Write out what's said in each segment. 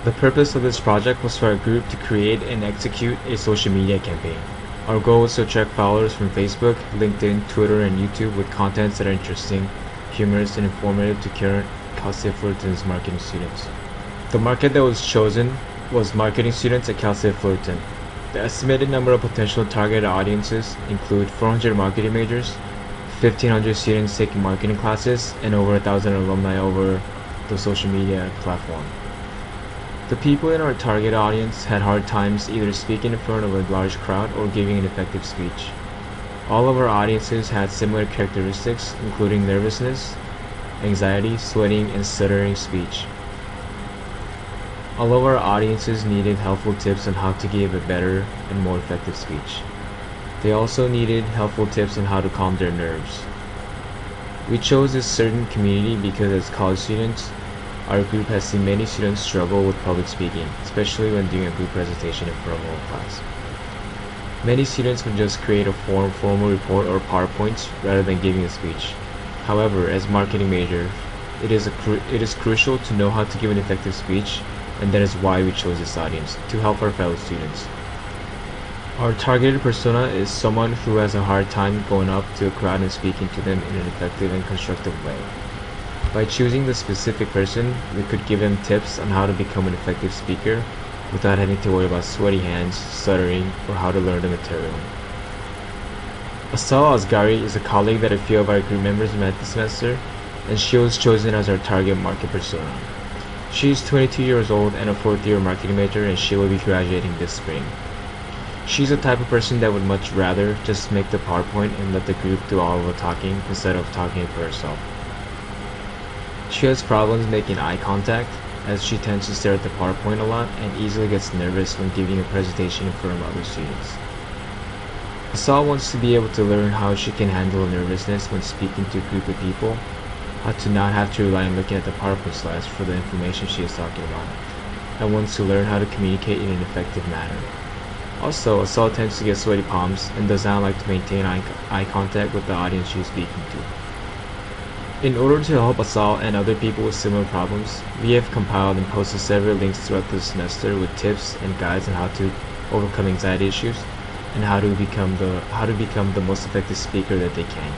The purpose of this project was for our group to create and execute a social media campaign. Our goal was to attract followers from Facebook, LinkedIn, Twitter, and YouTube with contents that are interesting, humorous, and informative to current Cal State Fullerton's marketing students. The market that was chosen was marketing students at Cal State Fullerton. The estimated number of potential target audiences include 400 marketing majors, 1,500 students taking marketing classes, and over 1,000 alumni over the social media platform. The people in our target audience had hard times either speaking in front of a large crowd or giving an effective speech. All of our audiences had similar characteristics, including nervousness, anxiety, sweating, and stuttering speech. All of our audiences needed helpful tips on how to give a better and more effective speech. They also needed helpful tips on how to calm their nerves. We chose this certain community because as college students, our group has seen many students struggle with public speaking, especially when doing a group presentation in front of a whole class. Many students would just create a formal report or PowerPoint rather than giving a speech. However, as marketing major, it is crucial to know how to give an effective speech, and that is why we chose this audience, to help our fellow students. Our targeted persona is someone who has a hard time going up to a crowd and speaking to them in an effective and constructive way. By choosing the specific person, we could give them tips on how to become an effective speaker without having to worry about sweaty hands, stuttering, or how to learn the material. Asal Asghari is a colleague that a few of our group members met this semester, and she was chosen as our target market persona. She is 22 years old and a fourth-year marketing major, and she will be graduating this spring. She's the type of person that would much rather just make the PowerPoint and let the group do all of the talking instead of talking for herself. She has problems making eye contact, as she tends to stare at the PowerPoint a lot and easily gets nervous when giving a presentation in front of other students. Asal wants to be able to learn how she can handle nervousness when speaking to a group of people, how to not have to rely on looking at the PowerPoint slides for the information she is talking about, and wants to learn how to communicate in an effective manner. Also, Asal tends to get sweaty palms and does not like to maintain eye contact with the audience she is speaking to. In order to help Asal and other people with similar problems, we have compiled and posted several links throughout the semester with tips and guides on how to overcome anxiety issues and how to become the most effective speaker that they can.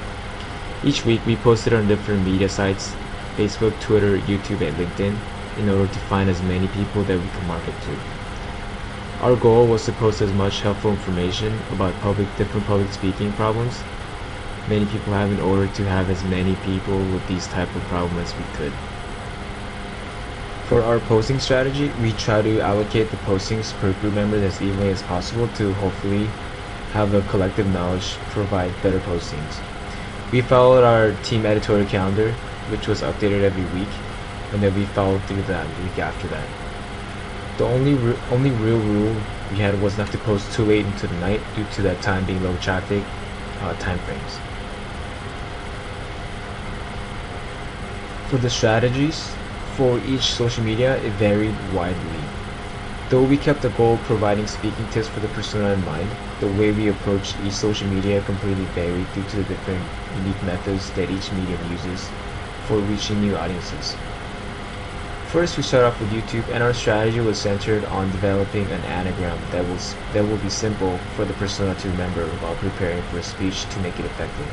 Each week we posted on different media sites, Facebook, Twitter, YouTube, and LinkedIn, in order to find as many people that we can market to. Our goal was to post as much helpful information about different public speaking problems many people have in order to have as many people with these type of problems as we could. For our posting strategy, we try to allocate the postings per group member as evenly as possible to hopefully have the collective knowledge provide better postings. We followed our team editorial calendar, which was updated every week, and then we followed through that week after that. The only real rule we had was not to post too late into the night due to that time being low traffic time frames. For the strategies for each social media, it varied widely. Though we kept the goal of providing speaking tips for the persona in mind, the way we approached each social media completely varied due to the different unique methods that each medium uses for reaching new audiences. First, we start off with YouTube, and our strategy was centered on developing an anagram that will be simple for the persona to remember while preparing for a speech to make it effective.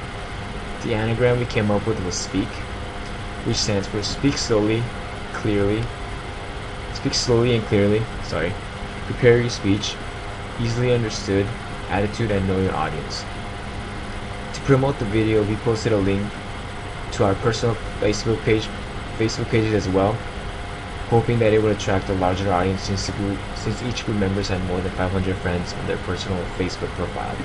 The anagram we came up with was SPEAK, which stands for speak slowly and clearly, prepare your speech, easily understood, attitude, and know your audience. To promote the video, we posted a link to our personal Facebook pages as well, hoping that it would attract a larger audience since each group members had more than 500 friends on their personal Facebook profile.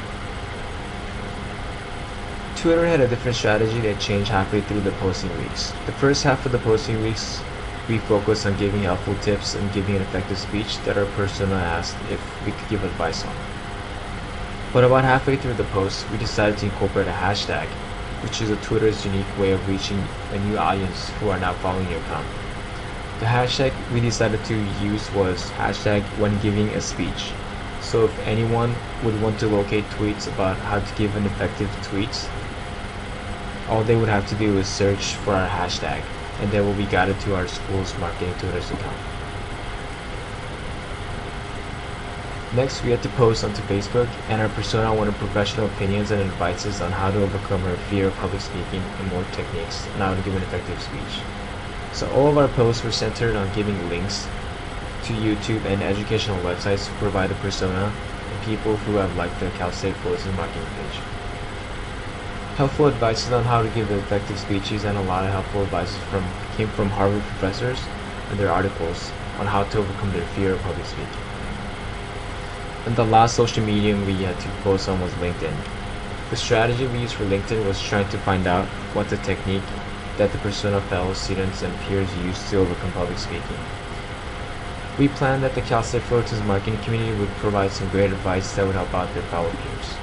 Twitter had a different strategy that changed halfway through the posting weeks. The first half of the posting weeks, we focused on giving helpful tips and giving an effective speech that our persona asked if we could give advice on. But about halfway through the post, we decided to incorporate a hashtag, which is Twitter's unique way of reaching a new audience who are not following your account. The hashtag we decided to use was hashtag when giving a speech. So if anyone would want to locate tweets about how to give an effective tweets, all they would have to do is search for our hashtag, and they will be guided to our school's marketing Twitter's account. Next, we had to post onto Facebook, and our persona wanted professional opinions and advices on how to overcome her fear of public speaking and more techniques on how to give an effective speech. So all of our posts were centered on giving links to YouTube and educational websites to provide the persona and people who have liked the Cal State Fullerton marketing page. Helpful advices on how to give effective speeches and a lot of helpful advices came from Harvard professors and their articles on how to overcome their fear of public speaking. And the last social medium we had to post on was LinkedIn. The strategy we used for LinkedIn was trying to find out what the technique that the persona fellow students and peers used to overcome public speaking. We planned that the Cal State Fullerton's marketing community would provide some great advice that would help out their fellow peers.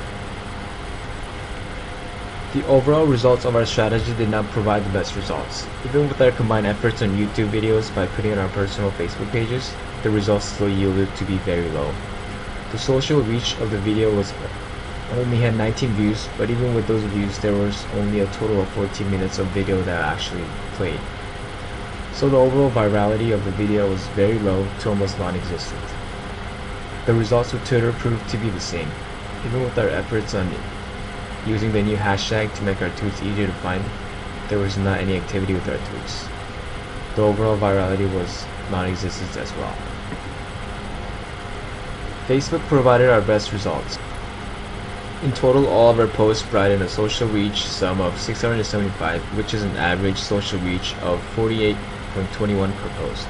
The overall results of our strategy did not provide the best results. Even with our combined efforts on YouTube videos by putting on our personal Facebook pages, the results still yielded to be very low. The social reach of the video only had 19 views, but even with those views, there was only a total of 14 minutes of video that actually played. So the overall virality of the video was very low to almost non-existent. The results with Twitter proved to be the same. Even with our efforts on using the new hashtag to make our tweets easier to find, there was not any activity with our tweets. The overall virality was non-existent as well. Facebook provided our best results. In total, all of our posts brought in a social reach sum of 675, which is an average social reach of 48.21 per post.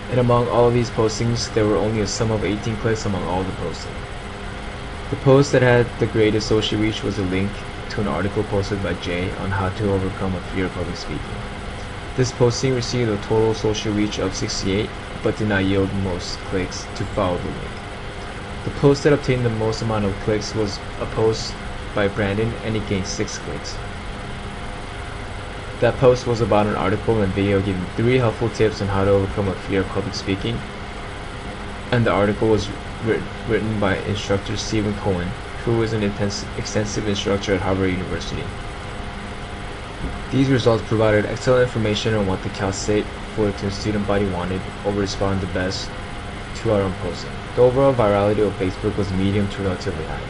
And among all of these postings, there were only a sum of 18 clicks among all the posting. The post that had the greatest social reach was a link to an article posted by Jay on how to overcome a fear of public speaking. This posting received a total social reach of 68, but did not yield most clicks to follow the link. The post that obtained the most amount of clicks was a post by Brandon, and it gained 6 clicks. That post was about an article and video giving 3 helpful tips on how to overcome a fear of public speaking, and the article was written by instructor Stephen Cohen, who is an extensive instructor at Harvard University. These results provided excellent information on what the Cal State Fullerton student body wanted or responded the best to our own posting. The overall virality of Facebook was medium to relatively high.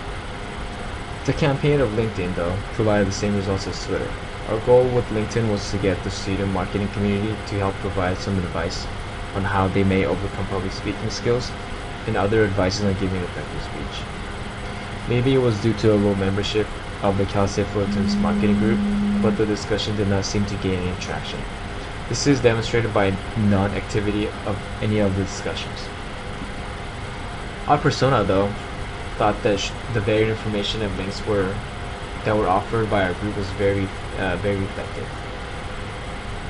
The campaign of LinkedIn, though, provided the same results as Twitter. Our goal with LinkedIn was to get the student marketing community to help provide some advice on how they may overcome public speaking skills and other advices on giving effective speech. Maybe it was due to a low membership of the Cal State Fullerton's marketing group, but the discussion did not seem to gain any traction. This is demonstrated by non-activity of any of the discussions. Our persona, though, thought that the varied information and links that were offered by our group was very effective.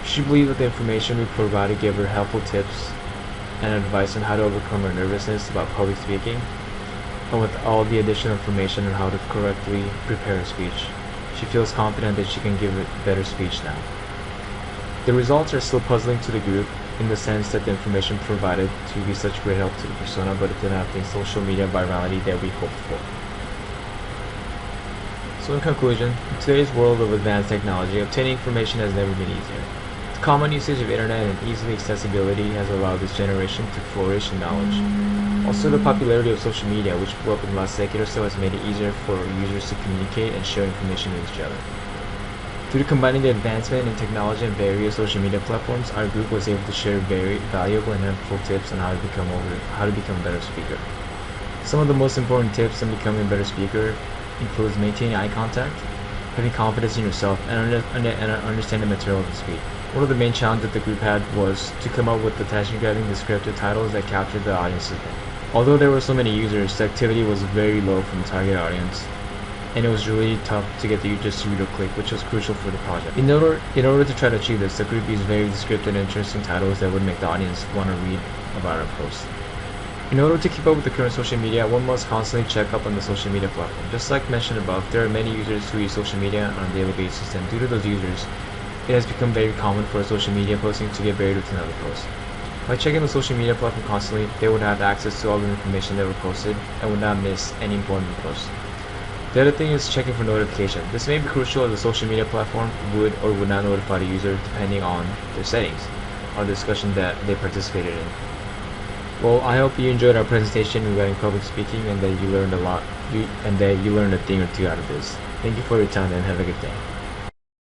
She believed that the information we provided gave her helpful tips and advice on how to overcome her nervousness about public speaking, and with all the additional information on how to correctly prepare a speech, she feels confident that she can give a better speech now. The results are still puzzling to the group in the sense that the information provided to be such great help to the persona, but it did not obtain social media virality that we hoped for. So in conclusion, in today's world of advanced technology, obtaining information has never been easier. The common usage of internet and easily accessibility has allowed this generation to flourish in knowledge. Also, the popularity of social media, which blew up in the last decade or so, has made it easier for users to communicate and share information with each other. Through combining the advancement in technology and various social media platforms, our group was able to share very valuable and helpful tips on how to become a better speaker. Some of the most important tips on becoming a better speaker includes maintaining eye contact, having confidence in yourself, and understand the material of the speech. One of the main challenges that the group had was to come up with attention-grabbing descriptive titles that captured the audience's attention. Although there were so many users, the activity was very low from the target audience, and it was really tough to get the users to read or click, which was crucial for the project. In order to try to achieve this, the group used very descriptive and interesting titles that would make the audience want to read about our post. In order to keep up with the current social media, one must constantly check up on the social media platform. Just like mentioned above, there are many users who use social media on a daily basis, and due to those users, it has become very common for a social media posting to get buried with another post. By checking the social media platform constantly, they would have access to all the information that were posted and would not miss any important posts. The other thing is checking for notification. This may be crucial as the social media platform would or would not notify the user depending on their settings or the discussion that they participated in. Well, I hope you enjoyed our presentation regarding public speaking and that you learned a lot, and that you learned a thing or two out of this. Thank you for your time and have a good day.